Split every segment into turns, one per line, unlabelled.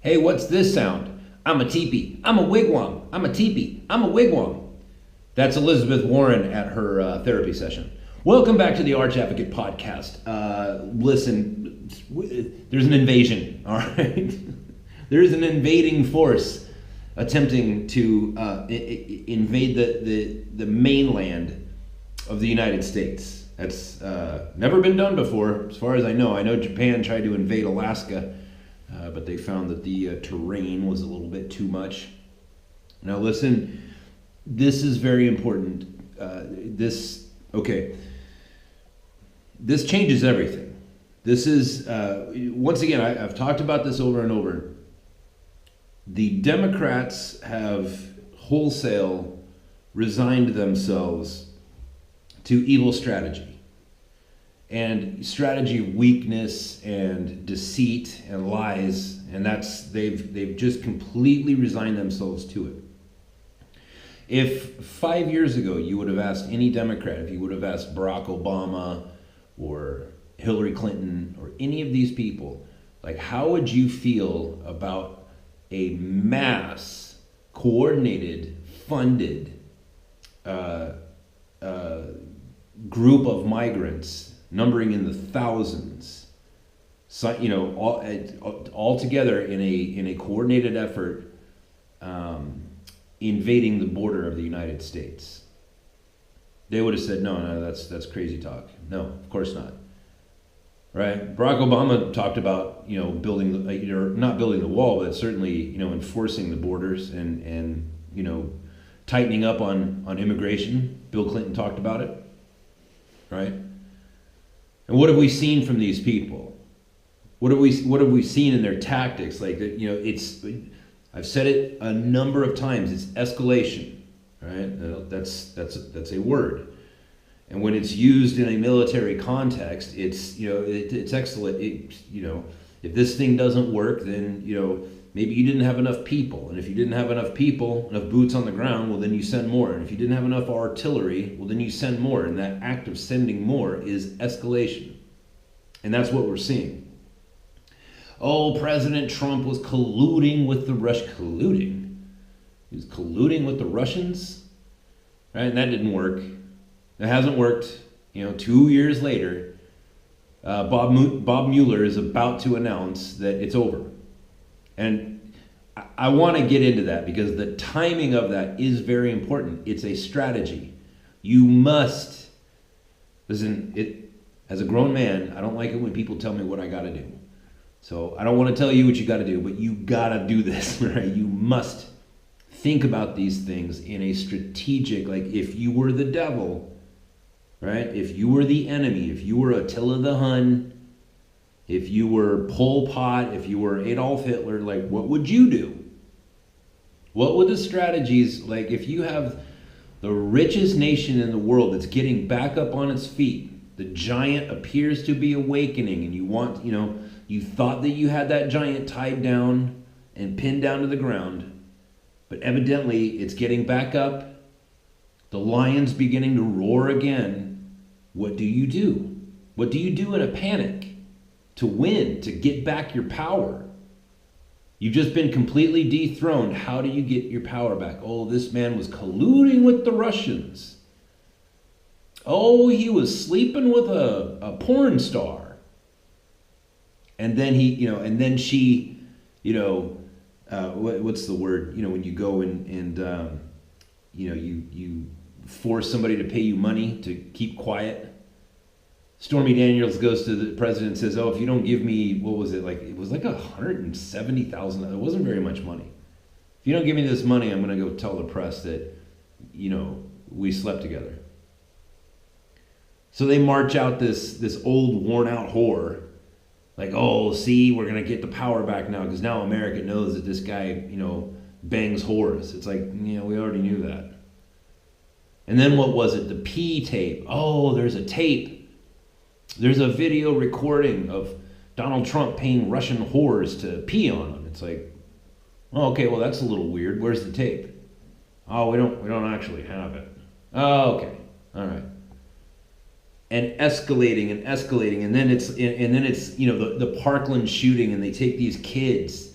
Hey, what's this sound? I'm a teepee. I'm a wigwam. I'm a teepee. I'm a wigwam. That's Elizabeth Warren at her therapy session. Welcome back to the Arch Advocate podcast. Listen, there's an invasion, all right? There's an invading force attempting to invade the mainland of the United States. That's never been done before, as far as I know. I know Japan tried to invade Alaska, but they found that the terrain was a little bit too much. Now listen, this is very important. This changes everything. This is, once again, I've talked about this over and over. The Democrats have wholesale resigned themselves to evil strategy and strategy of weakness and deceit and lies, and they've just completely resigned themselves to it. If 5 years ago you would have asked any Democrat, if you would have asked Barack Obama or Hillary Clinton or any of these people, like, how would you feel about a mass, coordinated, funded group of migrants numbering in the thousands, so, all together in a coordinated effort, invading the border of the United States? They would have said, no, that's crazy talk. No, of course not. Right? Barack Obama talked about, building, not building the wall, but certainly, enforcing the borders and tightening up on immigration. Bill Clinton talked about it. Right? And what have we seen from these people? What have we seen in their tactics? Like, I've said it a number of times. It's escalation, right? That's a word, and when it's used in a military context, it's excellent. If this thing doesn't work, then maybe you didn't have enough people, and if you didn't have enough people, enough boots on the ground, well, then you send more, and if you didn't have enough artillery, well, then you send more, and that act of sending more is escalation, and that's what we're seeing. Oh, President Trump was colluding with the colluding. He was colluding with the Russians, right? And that didn't work. It hasn't worked. 2 years later, Bob Mueller is about to announce that it's over. And I want to get into that because the timing of that is very important. It's a strategy. You must, listen, as a grown man, I don't like it when people tell me what I got to do. So I don't want to tell you what you got to do, but you got to do this, right? You must think about these things in a strategic, like, if you were the devil, right? If you were the enemy, if you were Attila the Hun, if you were Pol Pot, if you were Adolf Hitler, like, what would you do? What would the strategies, like, if you have the richest nation in the world that's getting back up on its feet, the giant appears to be awakening, and you want, you thought that you had that giant tied down and pinned down to the ground, but evidently it's getting back up. The lion's beginning to roar again. What do you do? What do you do in a panic to win, to get back your power? You've just been completely dethroned. How do you get your power back? Oh, this man was colluding with the Russians. Oh, he was sleeping with a porn star. And then and then she, what's the word? When you go and you force somebody to pay you money to keep quiet. Stormy Daniels goes to the president and says, oh, if you don't give me, what was it? Like, it was like $170,000. It wasn't very much money. If you don't give me this money, I'm going to go tell the press that, we slept together. So they march out this old worn out whore. Like, oh, see, we're going to get the power back now because now America knows that this guy, bangs whores. It's like, we already knew that. And then what was it? The pee tape. Oh, there's a tape. There's a video recording of Donald Trump paying Russian whores to pee on him. It's like, oh, okay, well, that's a little weird. Where's the tape? Oh, we don't actually have it. Oh, okay. All right. And escalating, and then it's the Parkland shooting, and they take these kids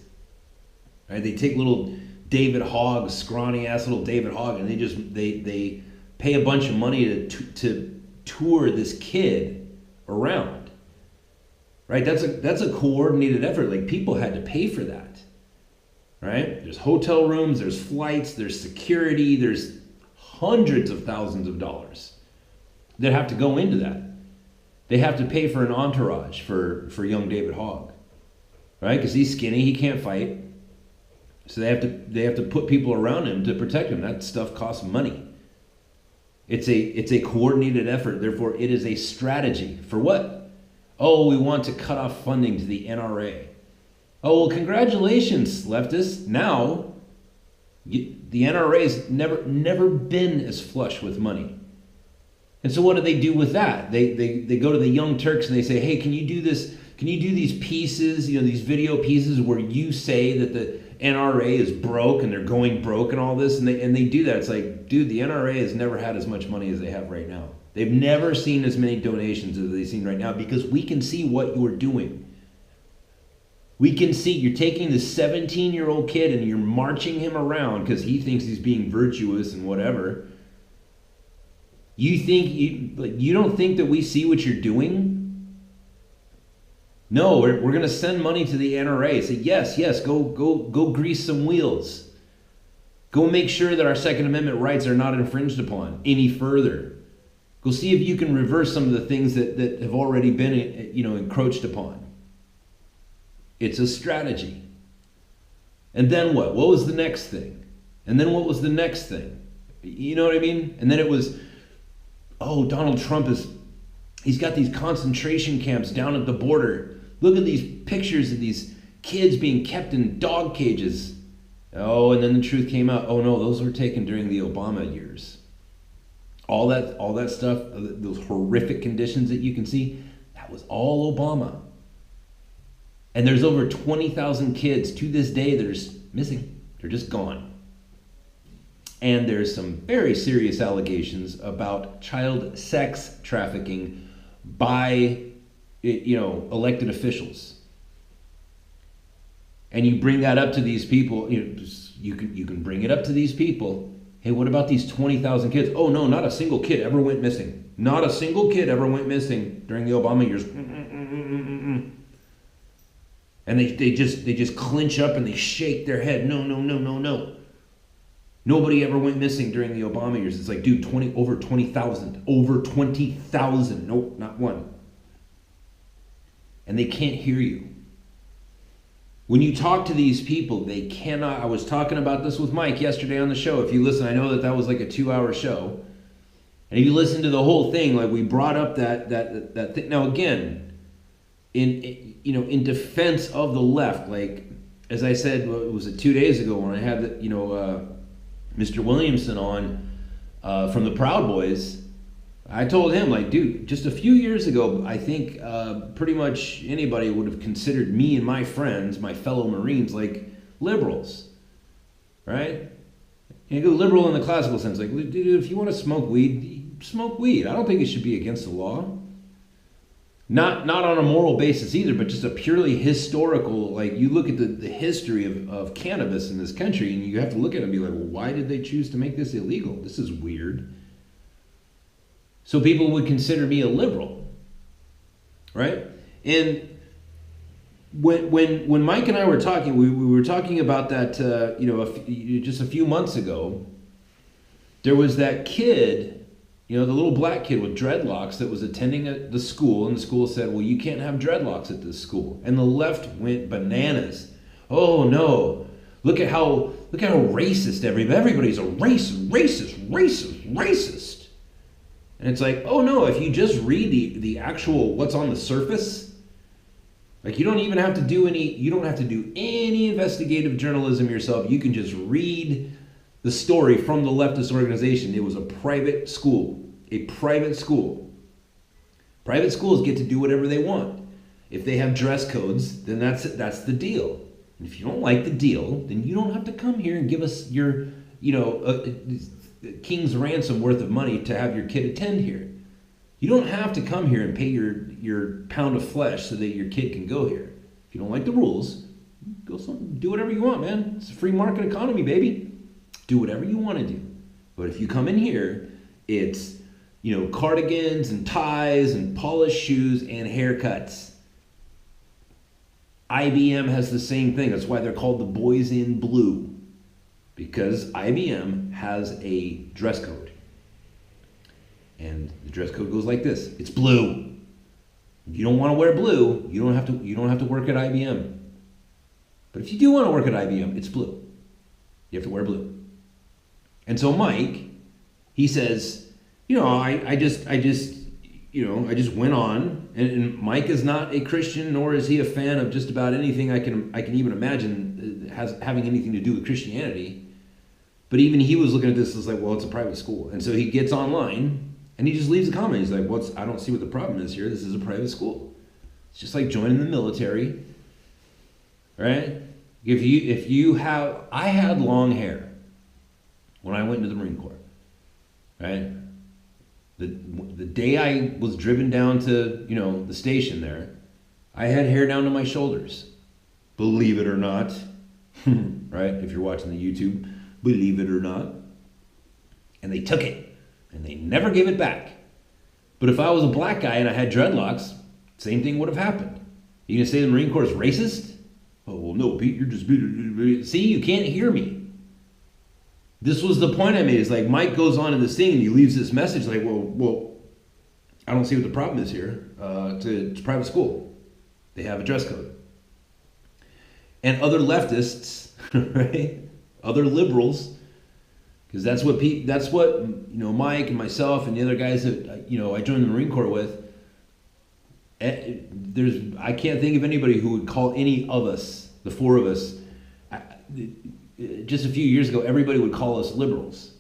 Right? They take little David Hogg, scrawny ass little David Hogg, and they pay a bunch of money to tour this kid around. Right? That's a coordinated effort. Like, people had to pay for that. Right? There's hotel rooms, there's flights, there's security, there's hundreds of thousands of dollars that have to go into that. They have to pay for an entourage for young David Hogg, right? Because he's skinny, he can't fight, so they have to put people around him to protect him. That stuff costs money. It's a coordinated effort. Therefore, it is a strategy for what? Oh, we want to cut off funding to the NRA. Oh, well, congratulations, leftists. Now, the NRA's never been as flush with money. And so what do they do with that? They go to the Young Turks and they say, hey, can you do this? Can you do these pieces, these video pieces where you say that the NRA is broke and they're going broke and all this? And they do that. It's like, dude, the NRA has never had as much money as they have right now. They've never seen as many donations as they've seen right now, because we can see what you're doing. We can see you're taking this 17-year-old kid and you're marching him around because he thinks he's being virtuous and whatever. You don't think that we see what you're doing? No, we're going to send money to the NRA. Say, yes, go grease some wheels. Go make sure that our Second Amendment rights are not infringed upon any further. Go see if you can reverse some of the things that have already been encroached upon. It's a strategy. And then what? What was the next thing? And then what was the next thing? You know what I mean? And then it was, oh, Donald Trump he's got these concentration camps down at the border. Look at these pictures of these kids being kept in dog cages. Oh, and then the truth came out. Oh no, those were taken during the Obama years. All that stuff, those horrific conditions that you can see, that was all Obama. And there's over 20,000 kids to this day that are missing. They're just gone. And there's some very serious allegations about child sex trafficking by, elected officials. And you bring that up to these people, you can bring it up to these people. Hey, what about these 20,000 kids? Oh no, not a single kid ever went missing. Not a single kid ever went missing during the Obama years. And they just clinch up and they shake their head. No. Nobody ever went missing during the Obama years. It's like, dude, over 20,000. Over 20,000. Nope, not one. And they can't hear you. When you talk to these people, they cannot. I was talking about this with Mike yesterday on the show. If you listen, I know that was like a 2-hour show. And if you listen to the whole thing, like, we brought up that thing. Now again, in defense of the left, like, as I said, was it 2 days ago when I had Mr. Williamson on from the Proud Boys, I told him, like, dude, just a few years ago, I think pretty much anybody would have considered me and my friends, my fellow Marines, like liberals, right? You go liberal in the classical sense, like, dude, if you want to smoke weed, smoke weed. I don't think it should be against the law. Not on a moral basis either, but just a purely historical, like, you look at the history of cannabis in this country and you have to look at it and be like, well, why did they choose to make this illegal? This is weird. So people would consider me a liberal, right? And when Mike and I were talking, we were talking about that, just a few months ago. There was that kid, the little black kid with dreadlocks that was attending the school, and the school said, well, you can't have dreadlocks at this school. And the left went bananas. Oh no, look at how racist everybody's a racist. And it's like, oh no, if you just read the actual what's on the surface, like, you don't have to do any investigative journalism yourself. You can just read the story from the leftist organization. It was a private school. Private schools get to do whatever they want. If they have dress codes, then that's the deal. And if you don't like the deal, then you don't have to come here and give us your, king's ransom worth of money to have your kid attend here. You don't have to come here and pay your pound of flesh so that your kid can go here. If you don't like the rules, do whatever you want, man. It's a free market economy, baby. Do whatever you want to do. But if you come in here, it's, cardigans and ties and polished shoes and haircuts. IBM has the same thing. That's why they're called the boys in blue, because IBM has a dress code. And the dress code goes like this. It's blue. If you don't want to wear blue, you don't have to work at IBM. But if you do want to work at IBM, it's blue. You have to wear blue. And so Mike, he says, I just went on, and Mike is not a Christian, nor is he a fan of just about anything I can even imagine having anything to do with Christianity. But even he was looking at this as like, well, it's a private school. And so he gets online and he just leaves a comment. He's like, I don't see what the problem is here. This is a private school. It's just like joining the military, right? I had long hair when I went into the Marine Corps, right? The day I was driven down to, the station there, I had hair down to my shoulders. Believe it or not, right? If you're watching the YouTube, believe it or not. And they took it, and they never gave it back. But if I was a black guy and I had dreadlocks, same thing would have happened. You gonna say the Marine Corps is racist? Oh, well, no, Pete, you're just... See, you can't hear me. This was the point I made. It's like Mike goes on in this thing and he leaves this message like, well, I don't see what the problem is here. It's a private school. They have a dress code. And other leftists, right? Other liberals, because that's what Mike and myself and the other guys that I joined the Marine Corps with. I can't think of anybody who would call any of us, the four of us. Just a few years ago, everybody would call us liberals,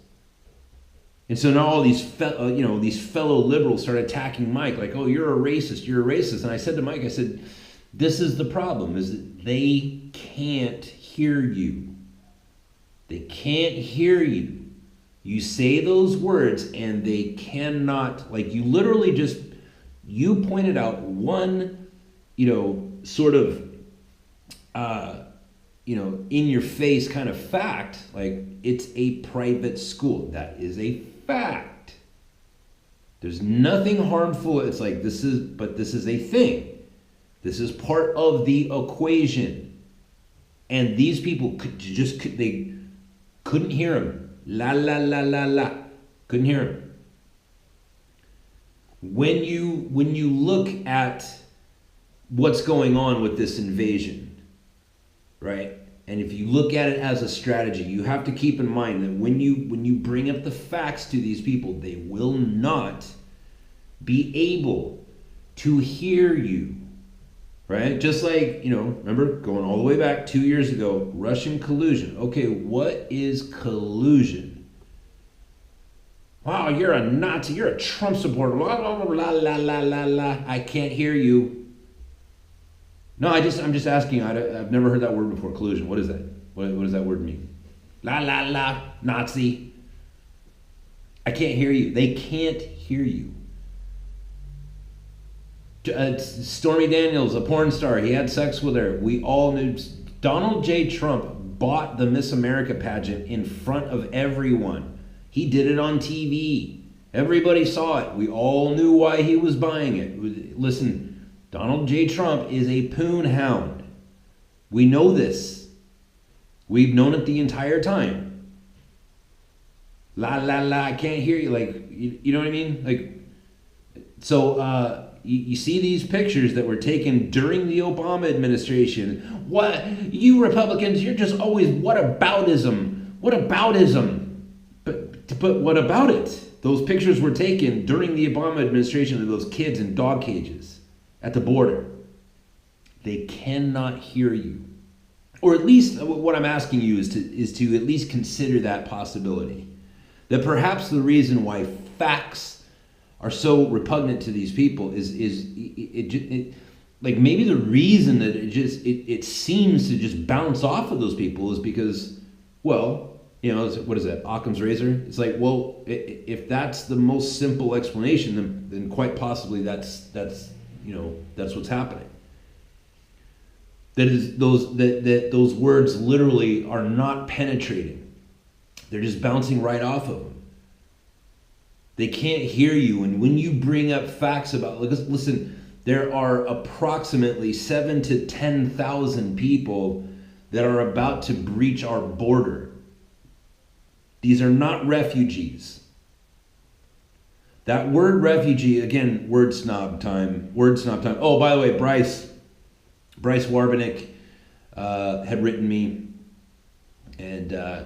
and so now all these fellow liberals start attacking Mike, like, "Oh, you're a racist." And I said to Mike, "This is the problem: is that they can't hear you. They can't hear you. You say those words, and they cannot. Like you literally you pointed out one, sort of." In your face kind of fact, like it's a private school. That is a fact. There's nothing harmful. It's like this is a thing. This is part of the equation. And these people they couldn't hear him. La la la la la. Couldn't hear him. When you look at what's going on with this invasion, right? And if you look at it as a strategy, you have to keep in mind that when you bring up the facts to these people, they will not be able to hear you, right? Just like, remember going all the way back 2 years ago, Russian collusion. Okay, what is collusion? Wow, you're a Nazi, you're a Trump supporter, la la la la la la la. I can't hear you. No, I'm just asking. I've never heard that word before. Collusion. What is that? What does that word mean? La la la, Nazi. I can't hear you. They can't hear you. Stormy Daniels, a porn star. He had sex with her. We all knew. Donald J. Trump bought the Miss America pageant in front of everyone. He did it on TV. Everybody saw it. We all knew why he was buying it. Listen. Donald J. Trump is a poon hound. We know this. We've known it the entire time. La la la, I can't hear you. Like, you know what I mean? Like, so you see these pictures that were taken during the Obama administration. What, you Republicans, you're just always whataboutism. But what about it? Those pictures were taken during the Obama administration of those kids in dog cages at the border. They cannot hear you. Or at least what I'm asking you is to at least consider that possibility. That perhaps the reason why facts are so repugnant to these people is like maybe the reason that it seems to just bounce off of those people is because, well, what is that, Occam's razor? It's like, well, if that's the most simple explanation, then quite possibly that's what's happening. those words literally are not penetrating. They're just bouncing right off of them. They can't hear you. And when you bring up facts about, listen, there are approximately 7,000 to 10,000 people that are about to breach our border. These are not refugees. That word refugee, again, word snob time. Oh, by the way, Bryce Warbenick had written me, and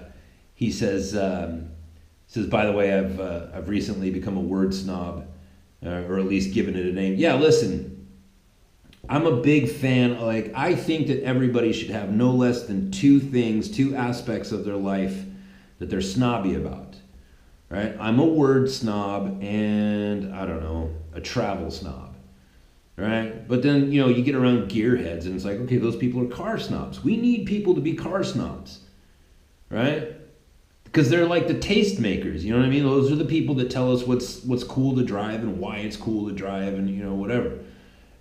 he says, by the way, I've recently become a word snob, or at least given it a name. Yeah, listen, I'm a big fan. I think that everybody should have no less than two aspects of their life that they're snobby about. Right? I'm a word snob and, I don't know, a travel snob. Right? But then, you get around gearheads and it's like, okay, those people are car snobs. We need people to be car snobs. Right? Because they're like the taste makers, you know what I mean? Those are the people that tell us what's cool to drive and why it's cool to drive and, whatever.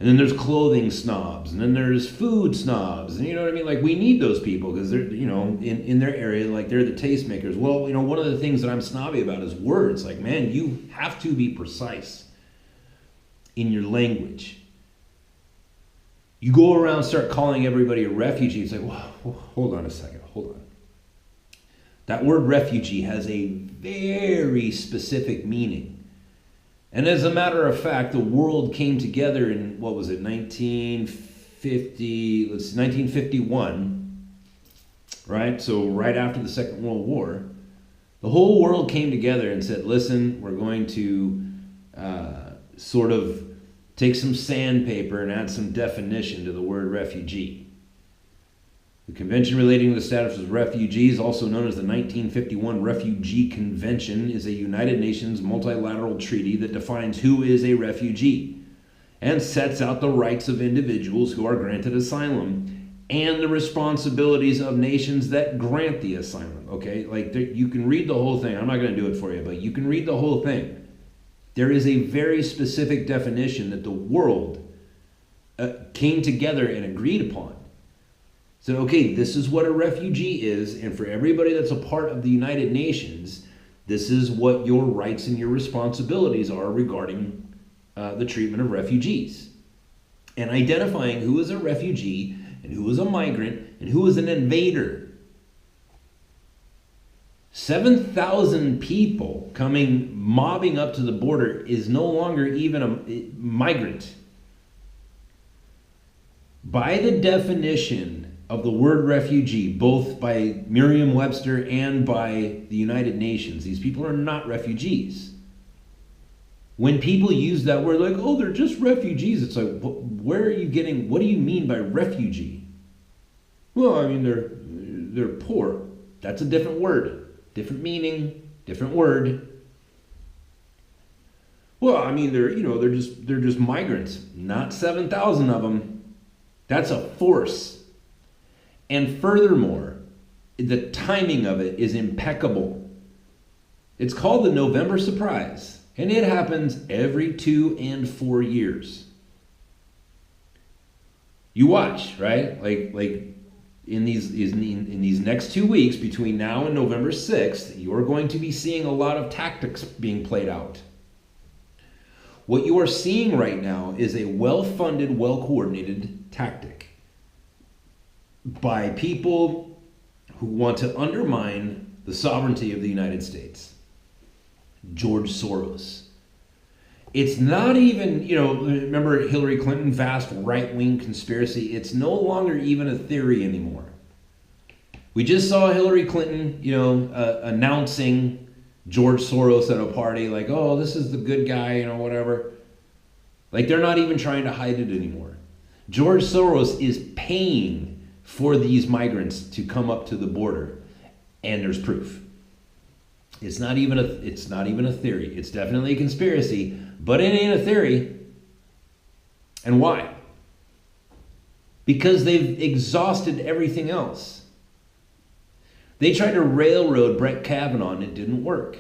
And then there's clothing snobs, and then there's food snobs, and you know what I mean? Like, we need those people because they're, in their area, like, they're the tastemakers. Well, one of the things that I'm snobby about is words. Like, man, you have to be precise in your language. You go around, start calling everybody a refugee. It's like, well, hold on a second, hold on. That word refugee has a very specific meaning. And as a matter of fact, the world came together in, 1951, right? So right after the Second World War, the whole world came together and said, listen, we're going to sort of take some sandpaper and add some definition to the word refugee. The convention relating to the status of refugees, also known as the 1951 Refugee Convention, is a United Nations multilateral treaty that defines who is a refugee and sets out the rights of individuals who are granted asylum and the responsibilities of nations that grant the asylum. Okay, you can read the whole thing. I'm not going to do it for you, but you can read the whole thing. There is a very specific definition that the world came together and agreed upon. So, okay, this is what a refugee is, and for everybody that's a part of the United Nations, this is what your rights and your responsibilities are regarding the treatment of refugees. And identifying who is a refugee, and who is a migrant, and who is an invader. 7,000 people mobbing up to the border is no longer even a migrant. By the definition of the word refugee, both by Merriam-Webster and by the United Nations, these people are not refugees. When people use that word like, oh, they're just refugees, it's like, where are you getting, what do you mean by refugee? Well, I mean, they're poor. That's a different word, different meaning, different word. Well, I mean, they're just migrants, not 7,000 of them. That's a force. And furthermore, the timing of it is impeccable. It's called the November Surprise, and it happens every 2 and 4 years. You watch, right? Like in these next 2 weeks, between now and November 6th, you're going to be seeing a lot of tactics being played out. What you are seeing right now is a well-funded, well-coordinated tactic by people who want to undermine the sovereignty of the United States. George Soros. It's not even, remember Hillary Clinton, vast right-wing conspiracy? It's no longer even a theory anymore. We just saw Hillary Clinton, announcing George Soros at a party, like, oh, this is the good guy, whatever. Like, they're not even trying to hide it anymore. George Soros is paying for these migrants to come up to the border, and there's proof. It's not even a theory. It's definitely a conspiracy, but it ain't a theory. And why? Because they've exhausted everything else. They tried to railroad Brett Kavanaugh, and it didn't work.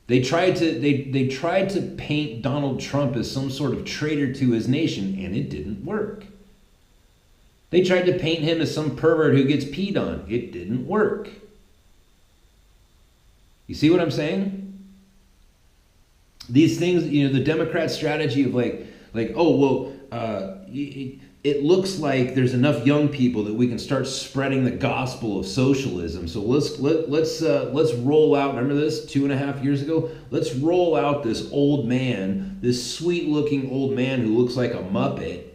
They tried to paint Donald Trump as some sort of traitor to his nation, and it didn't work. They tried to paint him as some pervert who gets peed on. It didn't work. You see what I'm saying? These things, the Democrat strategy of oh, well, it looks like there's enough young people that we can start spreading the gospel of socialism. So let's roll out. Remember this 2.5 years ago? Let's roll out this old man, this sweet-looking old man who looks like a Muppet,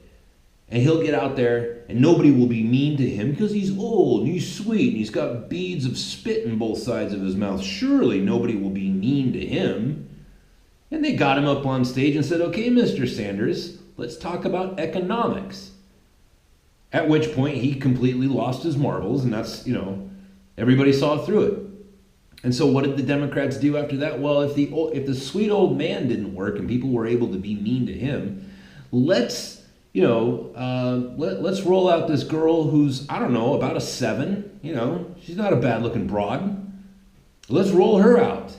and he'll get out there, and nobody will be mean to him because he's old and he's sweet and he's got beads of spit in both sides of his mouth. Surely nobody will be mean to him. And they got him up on stage and said, "Okay, Mr. Sanders, let's talk about economics." At which point he completely lost his marbles, and that's, everybody saw through it. And so what did the Democrats do after that? Well, if the sweet old man didn't work and people were able to be mean to him, let's roll out this girl who's, I don't know, about a 7. She's not a bad looking broad. Let's roll her out.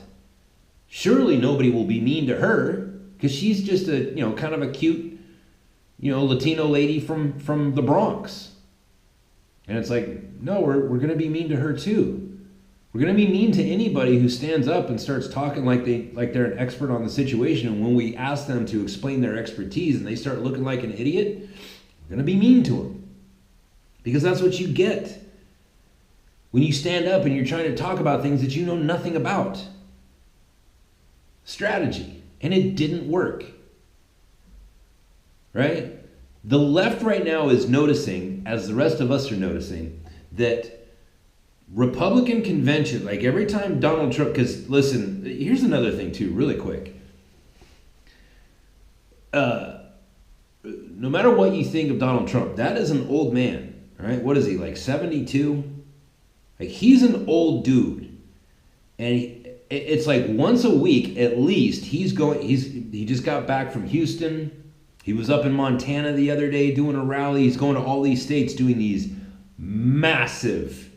Surely nobody will be mean to her because she's just a, kind of a cute, Latino lady from the Bronx. And it's like, no, we're going to be mean to her too. We're going to be mean to anybody who stands up and starts talking like they're an expert on the situation. And when we ask them to explain their expertise and they start looking like an idiot, we're going to be mean to them. Because that's what you get when you stand up and you're trying to talk about things that you know nothing about. Strategy. And it didn't work. Right? The left right now is noticing, as the rest of us are noticing, that Republican convention, like every time Donald Trump, because listen, here's another thing too, really quick. No matter what you think of Donald Trump, that is an old man, right? What is he, like 72? Like he's an old dude. And it's like once a week at least he just got back from Houston. He was up in Montana the other day doing a rally. He's going to all these states doing these massive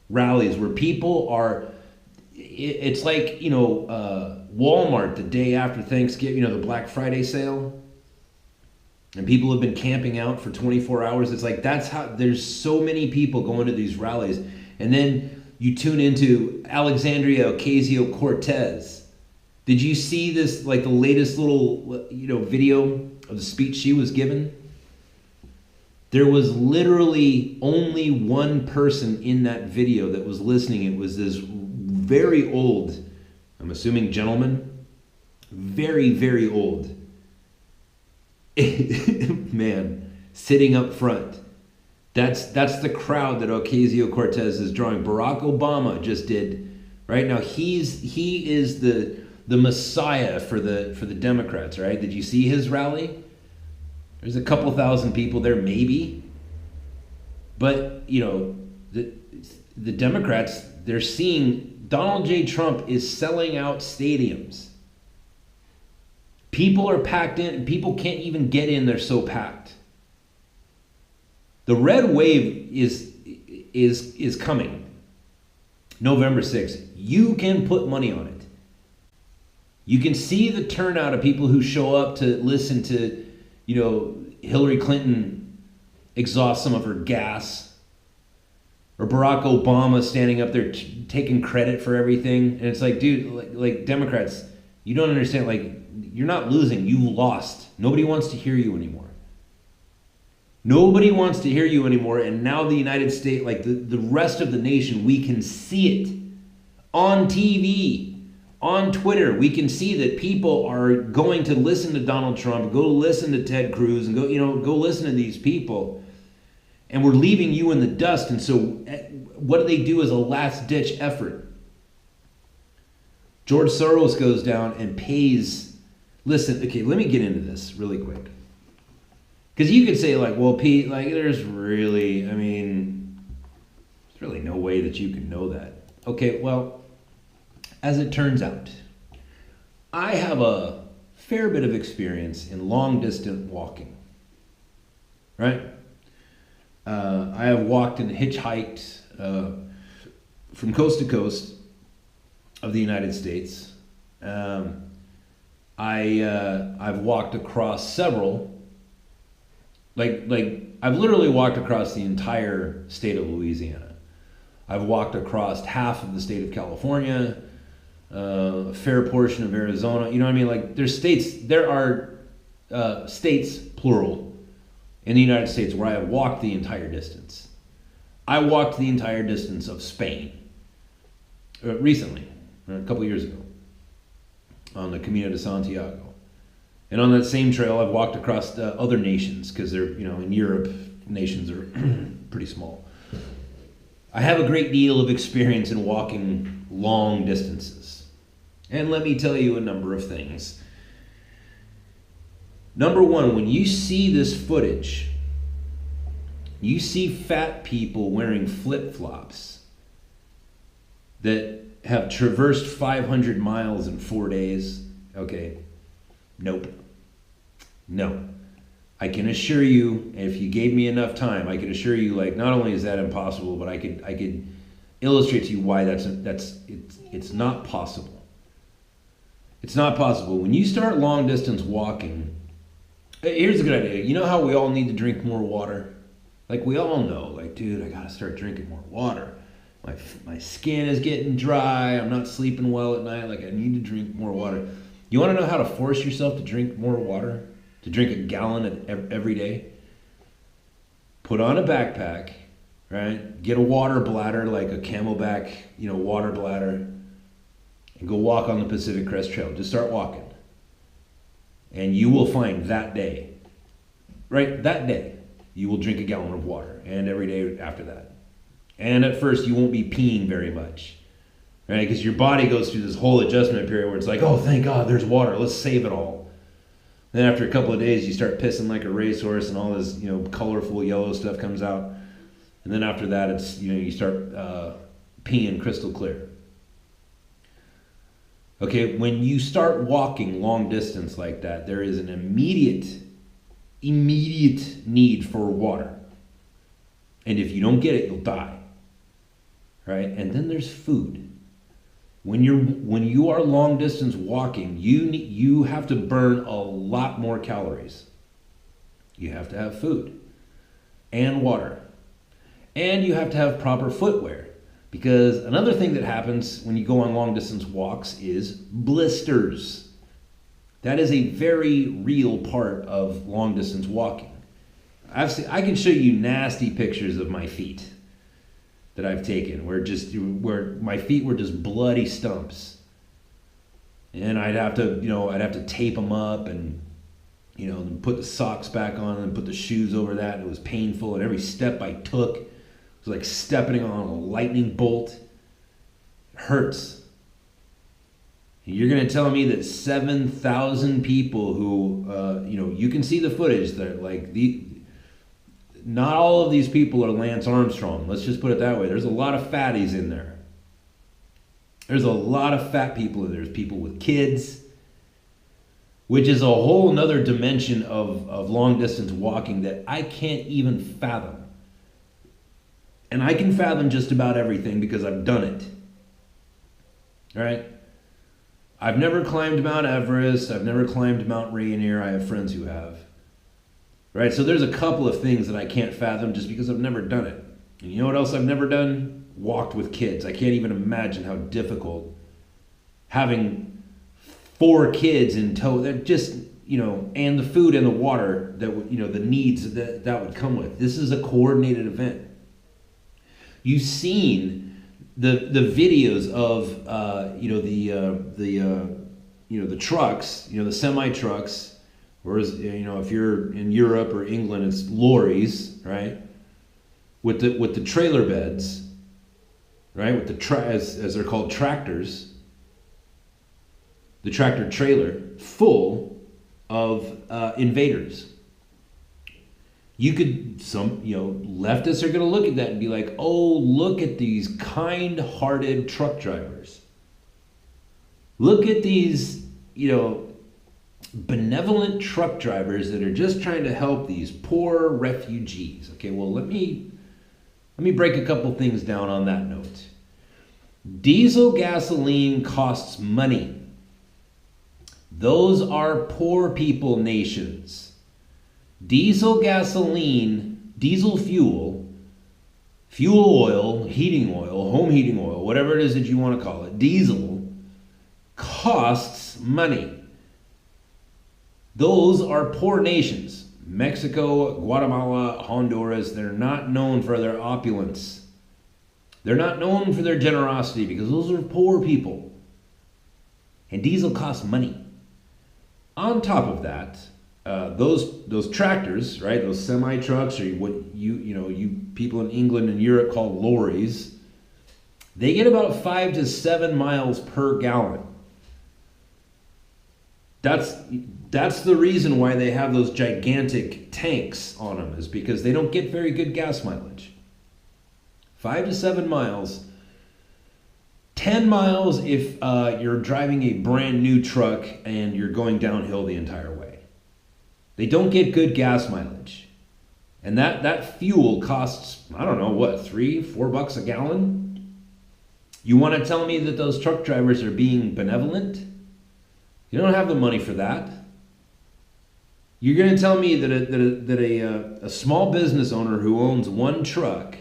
rallies where people are, it's like, Walmart the day after Thanksgiving, the Black Friday sale. And people have been camping out for 24 hours. It's like, that's how, there's so many people going to these rallies. And then you tune into Alexandria Ocasio-Cortez. Did you see this, like the latest little, video of the speech she was given? There was literally only one person in that video that was listening. It was this very old, I'm assuming gentleman, very, very old man sitting up front. That's the crowd that Ocasio-Cortez is drawing. Barack Obama just did, right? Now he is the messiah for the Democrats, right? Did you see his rally? There's a couple thousand people there, maybe. But, the Democrats, they're seeing Donald J. Trump is selling out stadiums. People are packed in. People can't even get in. They're so packed. The red wave is coming. November 6th. You can put money on it. You can see the turnout of people who show up to listen to, Hillary Clinton exhaust some of her gas, or Barack Obama standing up there taking credit for everything. And it's like, dude, like Democrats, you don't understand. Like, you're not losing, you lost. Nobody wants to hear you anymore. Nobody wants to hear you anymore. And now the United States, like the rest of the nation, we can see it on TV. On Twitter, we can see that people are going to listen to Donald Trump, go listen to Ted Cruz, and go listen to these people. And we're leaving you in the dust. And so what do they do as a last-ditch effort? George Soros goes down and pays. Listen, okay, let me get into this really quick. Because you could say, like, well, Pete, like, there's really no way that you can know that. Okay, well, as it turns out, I have a fair bit of experience in long-distance walking, right? I have walked and hitchhiked from coast to coast of the United States. I've walked across several, like I've literally walked across the entire state of Louisiana. I've walked across half of the state of California, a fair portion of Arizona. You know what I mean? Like there are states, plural, in the United States where I have walked the entire distance. I walked the entire distance of Spain recently, a couple years ago, on the Camino de Santiago. And on that same trail, I've walked across other nations, because they're, in Europe, nations are pretty small. I have a great deal of experience in walking long distances. And let me tell you a number of things. Number one, when you see this footage, you see fat people wearing flip-flops that have traversed 500 miles in 4 days. Okay, nope. No. I can assure you, if you gave me enough time, I could assure you, like, not only is that impossible, but I could illustrate to you why it's not possible. It's not possible. When you start long distance walking, here's a good idea. You know how we all need to drink more water? Like, we all know, like, dude, I gotta start drinking more water. My skin is getting dry. I'm not sleeping well at night. Like, I need to drink more water. You want to know how to force yourself to drink more water? To drink a gallon every day? Put on a backpack, right? Get a water bladder, like a Camelback, water bladder, and go walk on the Pacific Crest Trail. Just start walking. And you will find that day, right? That day, you will drink a gallon of water, and every day after that. And at first, you won't be peeing very much, right? Because your body goes through this whole adjustment period where it's like, oh, thank God, there's water. Let's save it all. Then after a couple of days, you start pissing like a racehorse, and all this, colorful yellow stuff comes out. And then after that, it's, you start peeing crystal clear. Okay, when you start walking long distance like that, there is an immediate need for water. And if you don't get it, you'll die. Right? And then there's food. When you are long distance walking, you have to burn a lot more calories. You have to have food and water. And you have to have proper footwear. Because another thing that happens when you go on long distance walks is blisters. That is a very real part of long distance walking. I can show you nasty pictures of my feet that I've taken where my feet were just bloody stumps. And I'd have to tape them up and put the socks back on and put the shoes over that, and it was painful, and every step I took was like stepping on a lightning bolt. It hurts. And you're going to tell me that 7,000 people who, you can see the footage, that not all of these people are Lance Armstrong. Let's just put it that way. There's a lot of fatties in there. There's a lot of fat people in there. There's people with kids, which is a whole nother dimension of long distance walking that I can't even fathom. And I can fathom just about everything because I've done it. All right? I've never climbed Mount Everest. I've never climbed Mount Rainier. I have friends who have. Right? So there's a couple of things that I can't fathom just because I've never done it. And you know what else I've never done? Walked with kids. I can't even imagine how difficult having 4 kids in tow, that just, and the food and the water that would, the needs that would come with. This is a coordinated event. You've seen the videos of the trucks, the semi trucks, whereas if you're in Europe or England, it's lorries, right? With the trailer beds, right? With the as they're called, tractors. The tractor trailer full of invaders. You could, leftists are going to look at that and be like, oh, look at these kind-hearted truck drivers. Look at these, benevolent truck drivers that are just trying to help these poor refugees. Okay, well, let me break a couple things down on that note. Diesel gasoline costs money. Those are poor people nations. Diesel gasoline Diesel fuel, fuel oil, heating oil, home heating oil, whatever it is that you want to call it, diesel costs money. Those are poor nations. Mexico, Guatemala, Honduras, they're not known for their opulence. They're not known for their generosity because those are poor people. And diesel costs money. On top of that, those tractors, right? Those semi trucks, or what you people in England and Europe call lorries, they get about 5 to 7 miles per gallon. That's the reason why they have those gigantic tanks on them, is because they don't get very good gas mileage. 5 to 7 miles. 10 miles if you're driving a brand new truck and you're going downhill the entire way. They don't get good gas mileage. And that fuel costs, I don't know, what, $3-4 a gallon? You want to tell me that those truck drivers are being benevolent? You don't have the money for that. You're going to tell me that a small business owner who owns one truck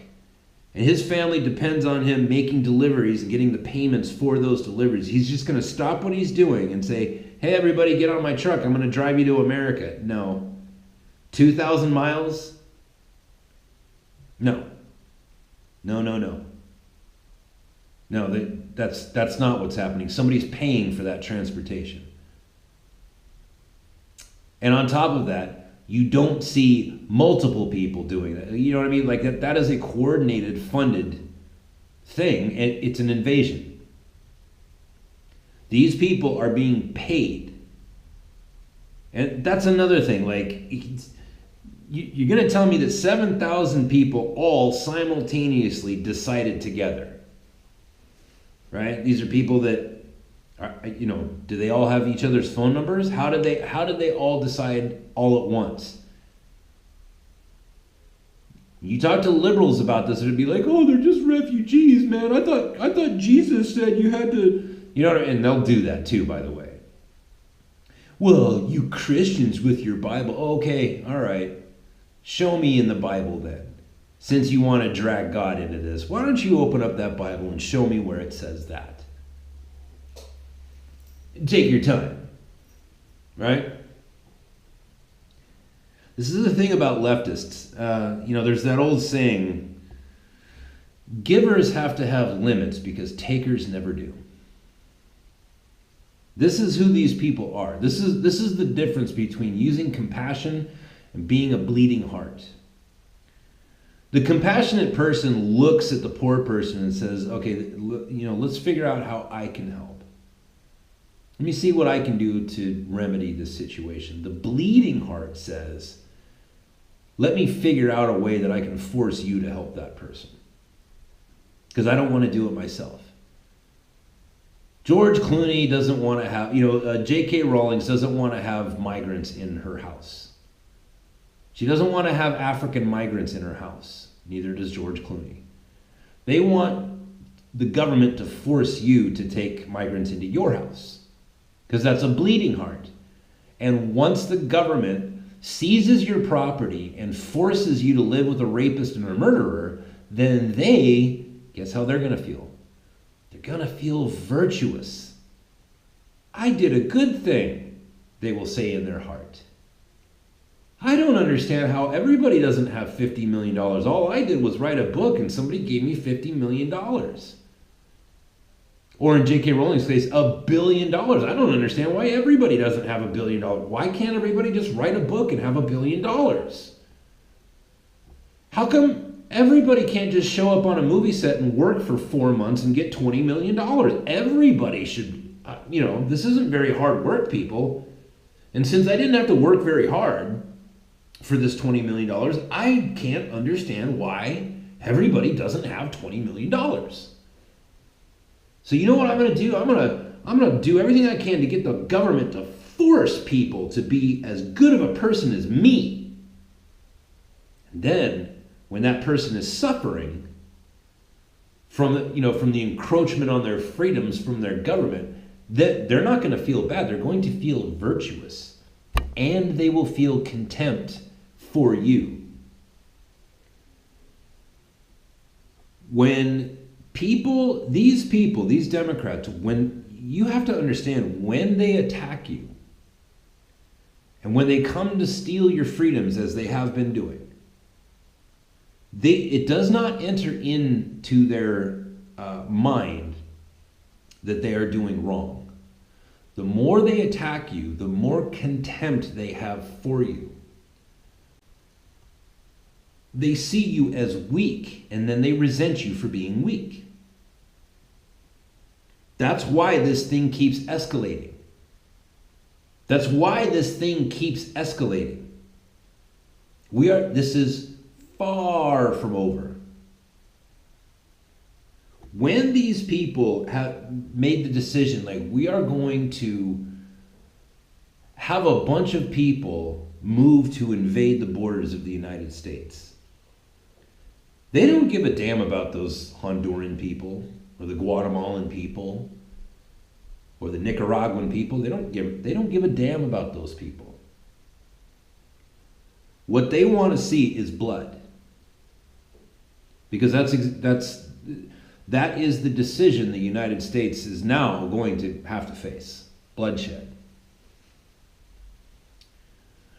and his family depends on him making deliveries and getting the payments for those deliveries, he's just going to stop what he's doing and say, hey, everybody, get on my truck. I'm going to drive you to America. No. 2,000 miles? No. No, that's not what's happening. Somebody's paying for that transportation. And on top of that, you don't see multiple people doing that. You know what I mean? Like that is a coordinated, funded thing. It's an invasion. These people are being paid. And that's another thing. Like, you're going to tell me that 7,000 people all simultaneously decided together. Right? These are people that, do they all have each other's phone numbers? How did they all decide all at once? You talk to liberals about this, it'd be like, oh, they're just refugees, man. I thought Jesus said you had to, and they'll do that too, by the way. Well, you Christians with your Bible. Okay, all right. Show me in the Bible then. Since you want to drag God into this, why don't you open up that Bible and show me where it says that? Take your time, right? This is the thing about leftists. There's that old saying, givers have to have limits because takers never do. This is who these people are. This is the difference between using compassion and being a bleeding heart. The compassionate person looks at the poor person and says, okay, let's figure out how I can help. Let me see what I can do to remedy this situation. The bleeding heart says, let me figure out a way that I can force you to help that person. Because I don't want to do it myself. George Clooney doesn't want to have, J.K. Rowling doesn't want to have migrants in her house. She doesn't want to have African migrants in her house. Neither does George Clooney. They want the government to force you to take migrants into your house. Because that's a bleeding heart. And once the government seizes your property and forces you to live with a rapist and a murderer, then guess how they're going to feel? They're going to feel virtuous. I did a good thing, they will say in their heart. I don't understand how everybody doesn't have $50 million. All I did was write a book and somebody gave me $50 million. Or in J.K. Rowling's case, $1 billion. I don't understand why everybody doesn't have $1 billion. Why can't everybody just write a book and have $1 billion? How come everybody can't just show up on a movie set and work for 4 months and get $20 million? Everybody should, this isn't very hard work, people. And since I didn't have to work very hard for this $20 million, I can't understand why everybody doesn't have $20 million. So you know what I'm going to do? I'm going to do everything I can to get the government to force people to be as good of a person as me. And then when that person is suffering from the encroachment on their freedoms from their government, that they're not going to feel bad. They're going to feel virtuous, and they will feel contempt for you. When these Democrats, when you have to understand when they attack you and when they come to steal your freedoms as they have been doing, it does not enter into their mind that they are doing wrong. The more they attack you, the more contempt they have for you. They see you as weak, and then they resent you for being weak. That's why this thing keeps escalating. This is far from over. When these people have made the decision, like, we are going to have a bunch of people move to invade the borders of the United States, they don't give a damn about those Honduran people or the Guatemalan people or the Nicaraguan people. They don't give a damn about those people. What they want to see is blood. Because that is the decision the United States is now going to have to face. Bloodshed.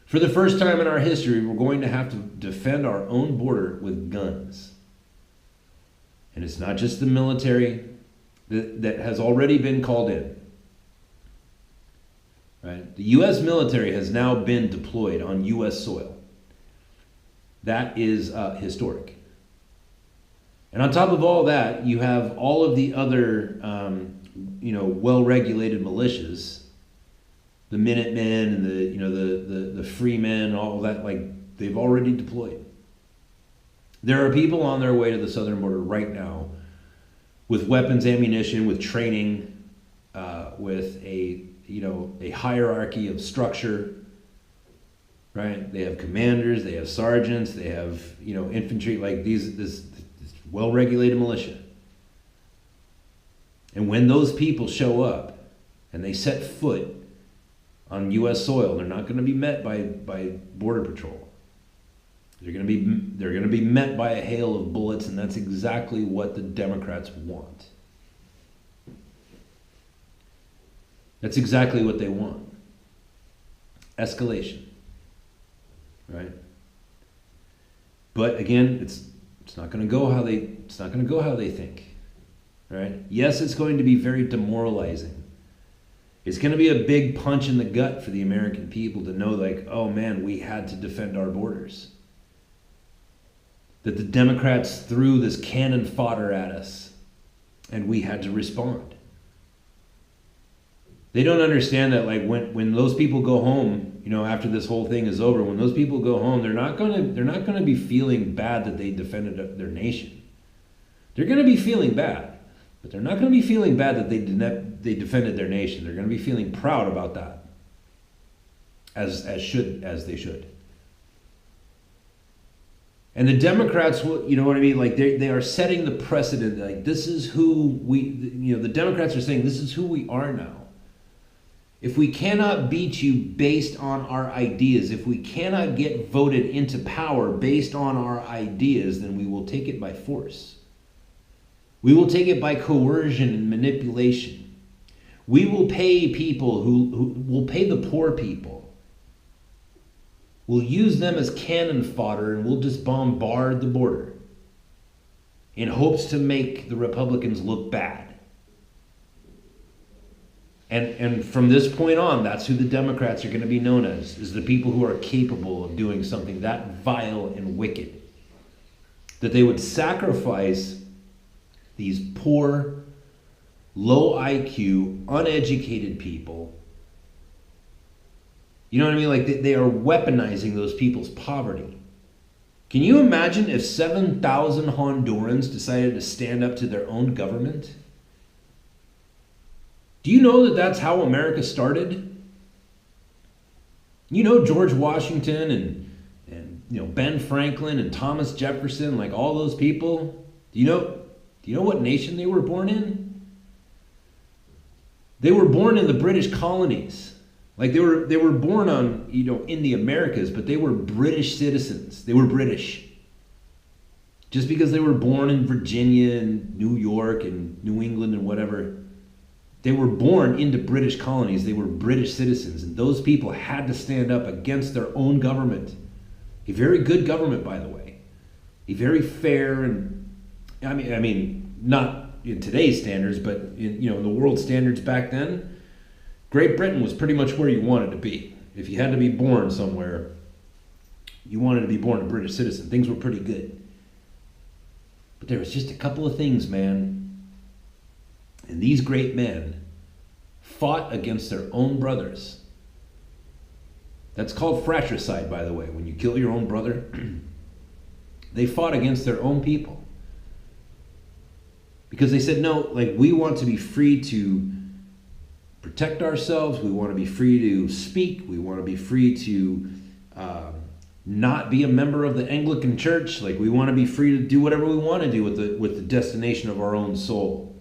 For the first time in our history, we're going to have to defend our own border with guns. And it's not just the military that has already been called in. Right? The U.S. military has now been deployed on U.S. soil. That is historic. And on top of all that, you have all of the other, well-regulated militias, the Minutemen and the Free Men, all that, like, they've already deployed. There are people on their way to the southern border right now with weapons, ammunition, with training, with a hierarchy of structure. Right? They have commanders, they have sergeants, they have infantry, like this well-regulated militia. And when those people show up and they set foot on U.S. soil, they're not going to be met by Border Patrol. They're going to be met by a hail of bullets, and that's exactly what the Democrats want. That's exactly what they want. Escalation. Right? But again, it's not going to go how they think. Right? Yes, it's going to be very demoralizing. It's going to be a big punch in the gut for the American people to know, like, oh man, we had to defend our borders. That the Democrats threw this cannon fodder at us and we had to respond. They don't understand that, like, when those people go home, after this whole thing is over, when those people go home, they're not going to be feeling bad that they defended their nation. They're going to be feeling bad, but they're not going to be feeling bad that they defended their nation. They're going to be feeling proud about that, as they should. And the Democrats will, like, they are setting the precedent. Like, this is who the Democrats are saying, this is who we are now. If we cannot beat you based on our ideas, if we cannot get voted into power based on our ideas, then we will take it by force. We will take it by coercion and manipulation. We will pay people who will pay the poor people. We'll use them as cannon fodder, and we'll just bombard the border in hopes to make the Republicans look bad. And from this point on, that's who the Democrats are going to be known as, is the people who are capable of doing something that vile and wicked. That they would sacrifice these poor, low IQ, uneducated people. You know what I mean? Like, they are weaponizing those people's poverty. Can you imagine if 7,000 Hondurans decided to stand up to their own government? Do you know that that's how America started? George Washington and Ben Franklin and Thomas Jefferson, like all those people. Do you know what nation they were born in? They were born in the British colonies. Like, they were born in the Americas, but they were British citizens. They were British. Just because they were born in Virginia and New York and New England and whatever, they were born into British colonies. They were British citizens. And those people had to stand up against their own government. A very good government, by the way. A very fair and, I mean, not in today's standards, but in, the world standards back then, Great Britain was pretty much where you wanted to be. If you had to be born somewhere, you wanted to be born a British citizen. Things were pretty good. But there was just a couple of things, man. And these great men fought against their own brothers. That's called fratricide, by the way. When you kill your own brother, they fought against their own people. Because they said, no, like, we want to be free to protect ourselves. We want to be free to speak. We want to be free to not be a member of the Anglican Church. Like, we want to be free to do whatever we want to do with the destination of our own soul.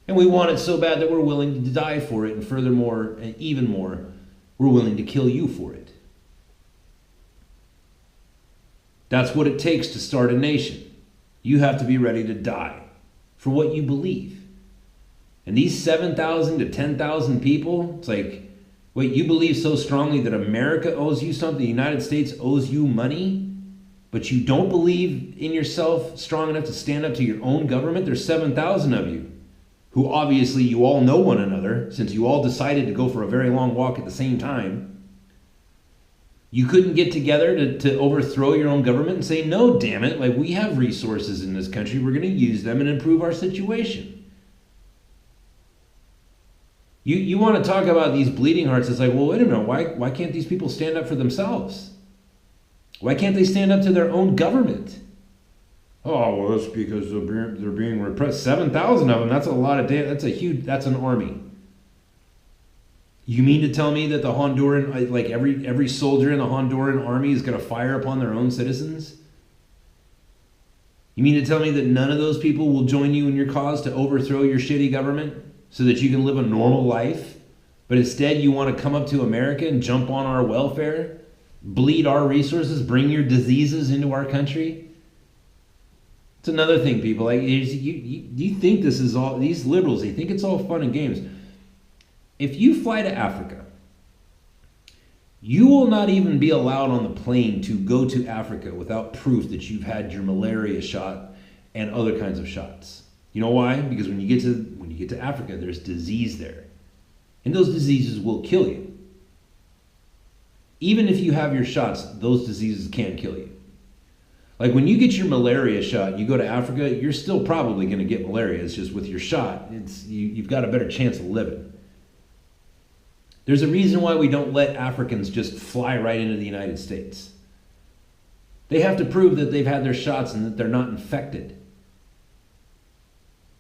And we want it so bad that we're willing to die for it. And furthermore, and even more, we're willing to kill you for it. That's what it takes to start a nation. You have to be ready to die for what you believe. And these 7,000 to 10,000 people, it's like, wait, you believe so strongly that America owes you something, the United States owes you money, but you don't believe in yourself strong enough to stand up to your own government? There's 7,000 of you, who obviously you all know one another, since you all decided to go for a very long walk at the same time. You couldn't get together to overthrow your own government and say, no, damn it, like, we have resources in this country, we're going to use them and improve our situation. You want to talk about these bleeding hearts. It's like, well, wait a minute, why can't these people stand up for themselves? Why can't they stand up to their own government? Oh, well, that's because they're being repressed. 7,000 of them, that's a lot of that's an army. You mean to tell me that the Honduran, like every soldier in the Honduran army is going to fire upon their own citizens? You mean to tell me that none of those people will join you in your cause to overthrow your shitty government so that you can live a normal life? But instead you want to come up to America and jump on our welfare, bleed our resources, bring your diseases into our country? It's another thing, people. Like, you think this is all, these liberals, they think it's all fun and games. If you fly to Africa, you will not even be allowed on the plane to go to Africa without proof that you've had your malaria shot and other kinds of shots. You know why? Because when you get to Africa, there's disease there. And those diseases will kill you. Even if you have your shots, those diseases can kill you. Like, when you get your malaria shot, you go to Africa, you're still probably going to get malaria. It's just with your shot, you've got a better chance of living. There's a reason why we don't let Africans just fly right into the United States. They have to prove that they've had their shots and that they're not infected.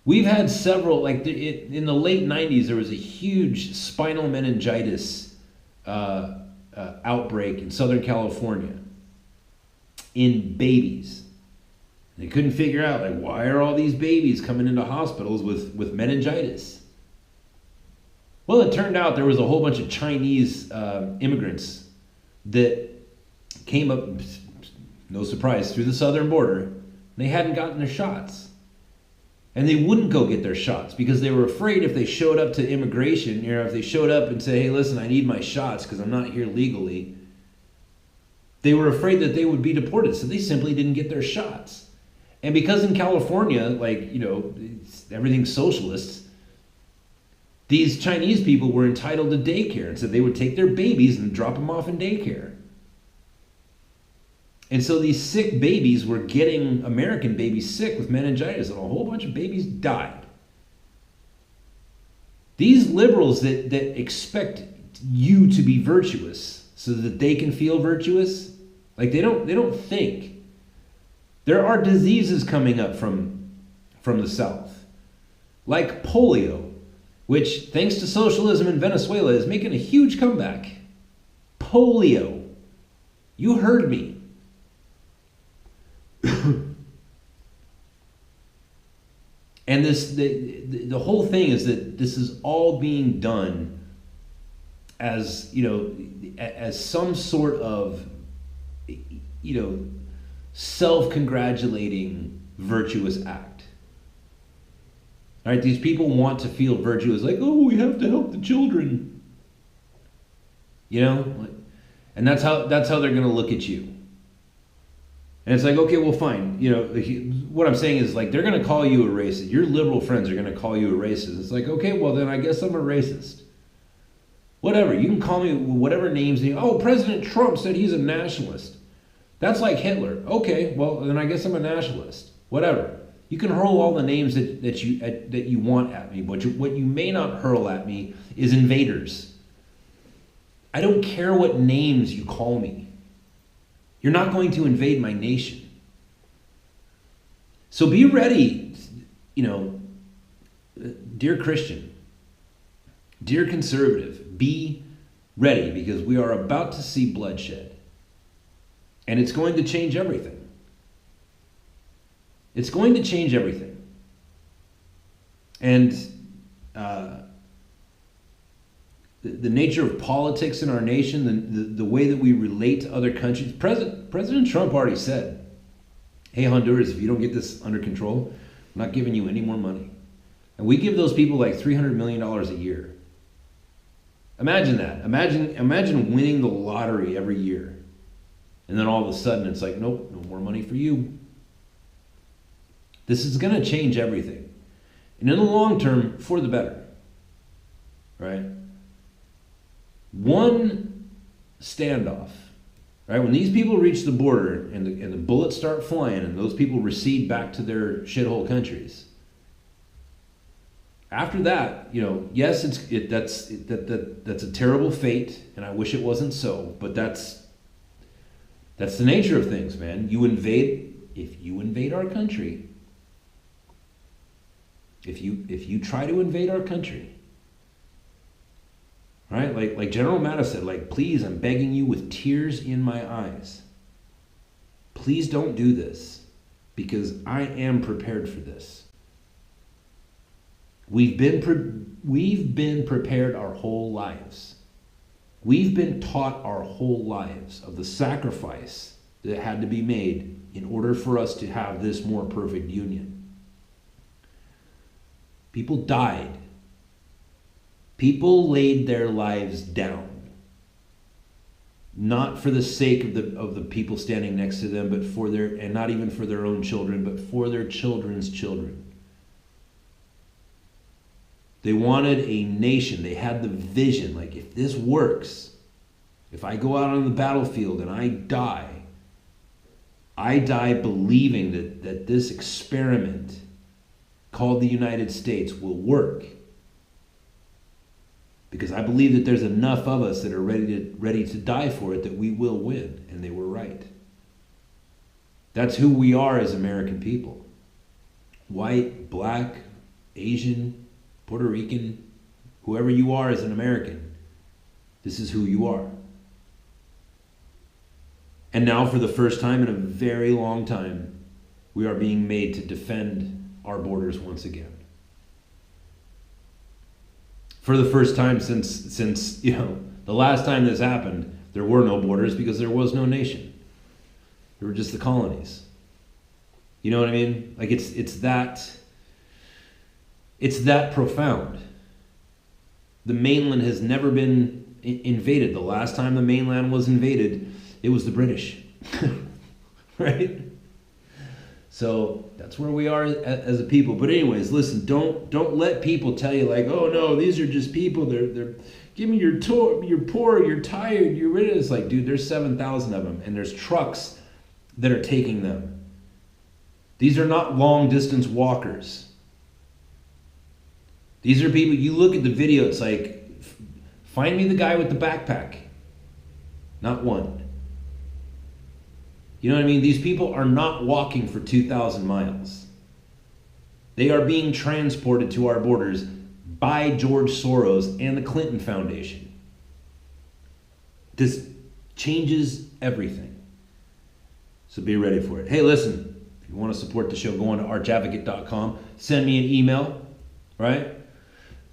We've had several, like in the late 90s, there was a huge spinal meningitis outbreak in Southern California in babies. They couldn't figure out, like, why are all these babies coming into hospitals with meningitis? Well, it turned out there was a whole bunch of Chinese immigrants that came up, no surprise, through the southern border. They hadn't gotten their shots. And they wouldn't go get their shots because they were afraid if they showed up to immigration, if they showed up and say, hey, listen, I need my shots because I'm not here legally, they were afraid that they would be deported. So they simply didn't get their shots. And because in California, like, everything's socialist, these Chinese people were entitled to daycare, and so they would take their babies and drop them off in daycare. And so these sick babies were getting American babies sick with meningitis, and a whole bunch of babies died. These liberals that expect you to be virtuous so that they can feel virtuous, like, they don't think. There are diseases coming up from the South, like polio, which, thanks to socialism in Venezuela, is making a huge comeback. Polio. You heard me. And the whole thing is that this is all being done as, as some sort of, self-congratulating virtuous act. All right, these people want to feel virtuous, like, oh, we have to help the children. You know? And that's how they're going to look at you. And it's like, okay, well, fine. You know, what I'm saying is, like, they're going to call you a racist. Your liberal friends are going to call you a racist. It's like, okay, well, then I guess I'm a racist. Whatever. You can call me whatever names. Oh, President Trump said he's a nationalist. That's like Hitler. Okay, well, then I guess I'm a nationalist. Whatever. You can hurl all the names that you want at me, but what you may not hurl at me is invaders. I don't care what names you call me. You're not going to invade my nation. So be ready, you know, dear Christian, dear conservative, be ready, because we are about to see bloodshed. And it's going to change everything. It's going to change everything. And the nature of politics in our nation, the way that we relate to other countries. President Trump already said, hey, Honduras, if you don't get this under control, I'm not giving you any more money. And we give those people like $300 million a year. Imagine that. Imagine winning the lottery every year. And then all of a sudden it's like, nope, no more money for you. This is going to change everything. And in the long term, for the better. Right? One standoff, right? When these people reach the border and the bullets start flying and those people recede back to their shithole countries, after that, you know, yes, that's a terrible fate, and I wish it wasn't so, but that's the nature of things, man. If you invade our country, if you try to invade our country, right? Like General Mattis said, like, please, I'm begging you with tears in my eyes. Please don't do this, because I am prepared for this. We've been prepared our whole lives. We've been taught our whole lives of the sacrifice that had to be made in order for us to have this more perfect union. People died. People laid their lives down, not for the sake of the people standing next to them, but and not even for their own children, but for their children's children. They wanted a nation. They had the vision, like, if this works, if I go out on the battlefield and I die believing that this experiment called the United States will work. Because I believe that there's enough of us that are ready to die for it that we will win. And they were right. That's who we are as American people. White, black, Asian, Puerto Rican, whoever you are as an American, this is who you are. And now, for the first time in a very long time, we are being made to defend our borders once again. For the first time since you know, the last time this happened, there were no borders because there was no nation. There were just the colonies. You know what I mean? Like, it's that profound. The mainland has never been invaded. The last time the mainland was invaded, it was the British. Right? So that's where we are as a people. But anyways, listen, don't let people tell you, like, oh no, these are just people. They're give me you're poor, you're tired, you're ready. It's like, dude, there's 7,000 of them, and there's trucks that are taking them. These are not long distance walkers. These are people, you look at the video, it's like, find me the guy with the backpack. Not one. You know what I mean? These people are not walking for 2,000 miles. They are being transported to our borders by George Soros and the Clinton Foundation. This changes everything. So be ready for it. Hey, listen, if you want to support the show, go on to archadvocate.com. Send me an email, right?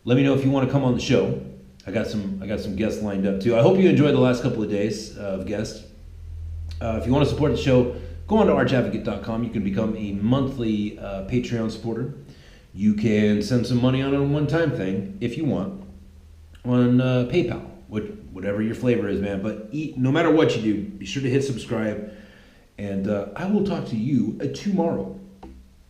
Let me know if you want to come on the show. I got some guests lined up too. I hope you enjoyed the last couple of days of guests. If you want to support the show, go on to archadvocate.com. You can become a monthly Patreon supporter. You can send some money on a one-time thing if you want on PayPal, whatever your flavor is, man. But no matter what you do, be sure to hit subscribe, and I will talk to you tomorrow.